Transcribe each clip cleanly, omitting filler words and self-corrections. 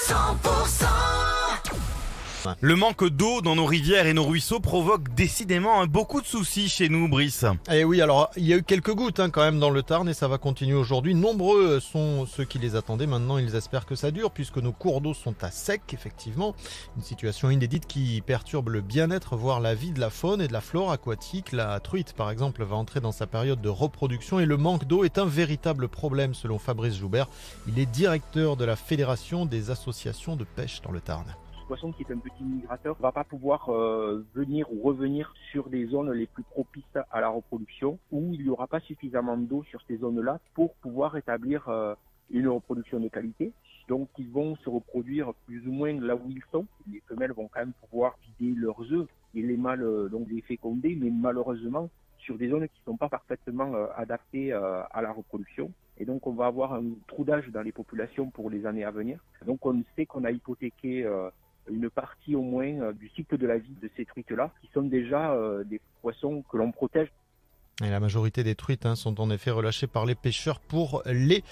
100%. Le manque d'eau dans nos rivières et nos ruisseaux provoque décidément beaucoup de soucis chez nous, Brice. Et oui, alors il y a eu quelques gouttes quand même dans le Tarn et ça va continuer aujourd'hui. Nombreux sont ceux qui les attendaient. Maintenant, ils espèrent que ça dure puisque nos cours d'eau sont à sec, effectivement. Une situation inédite qui perturbe le bien-être, voire la vie de la faune et de la flore aquatique. La truite, par exemple, va entrer dans sa période de reproduction et le manque d'eau est un véritable problème selon Fabrice Joubert. Il est directeur de la Fédération des associations de pêche dans le Tarn. Poisson qui est un petit migrateur va pas pouvoir venir ou revenir sur des zones les plus propices à la reproduction où il n'y aura pas suffisamment d'eau sur ces zones-là pour pouvoir établir une reproduction de qualité. Donc ils vont se reproduire plus ou moins là où ils sont. Les femelles vont quand même pouvoir vider leurs œufs et les mâles donc les féconder, mais malheureusement sur des zones qui ne sont pas parfaitement adaptées à la reproduction. Et donc on va avoir un trou d'âge dans les populations pour les années à venir. Donc on sait qu'on a hypothéqué une partie au moins du cycle de la vie de ces truites-là, qui sont déjà des poissons que l'on protège. Et la majorité des truites sont en effet relâchées par les pêcheurs pour les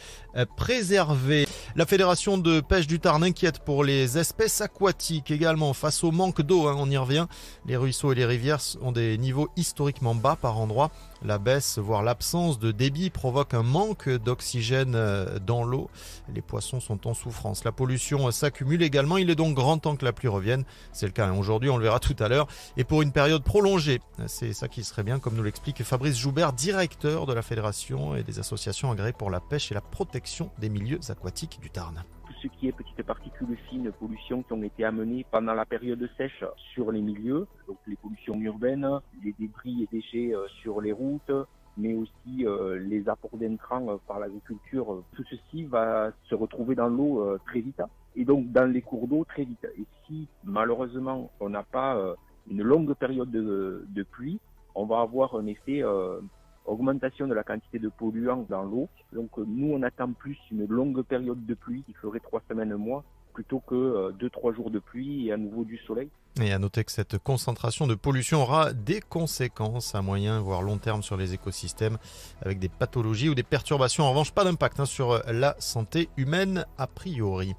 préserver. La Fédération de pêche du Tarn inquiète pour les espèces aquatiques également face au manque d'eau. On y revient. Les ruisseaux et les rivières ont des niveaux historiquement bas par endroits. La baisse, voire l'absence de débit provoque un manque d'oxygène dans l'eau. Les poissons sont en souffrance. La pollution s'accumule également. Il est donc grand temps que la pluie revienne. C'est le cas aujourd'hui, on le verra tout à l'heure. Et pour une période prolongée, c'est ça qui serait bien, comme nous l'explique Fabrice Joubert, directeur de la Fédération et des associations agréées pour la pêche et la protection des milieux aquatiques du Tarn. Tout ce qui est petites particules fines, pollutions qui ont été amenées pendant la période sèche sur les milieux, donc les pollutions urbaines, les débris et déchets sur les routes, mais aussi les apports d'intrants par l'agriculture, tout ceci va se retrouver dans l'eau très vite et donc dans les cours d'eau très vite. Et si malheureusement on n'a pas une longue période de pluie, on va avoir un effet augmentation de la quantité de polluants dans l'eau. Donc nous, on attend plus une longue période de pluie qui ferait 3 semaines, un mois, plutôt que 2-3 jours de pluie et à nouveau du soleil. Et à noter que cette concentration de pollution aura des conséquences à moyen voire long terme sur les écosystèmes avec des pathologies ou des perturbations. En revanche, pas d'impact sur la santé humaine a priori.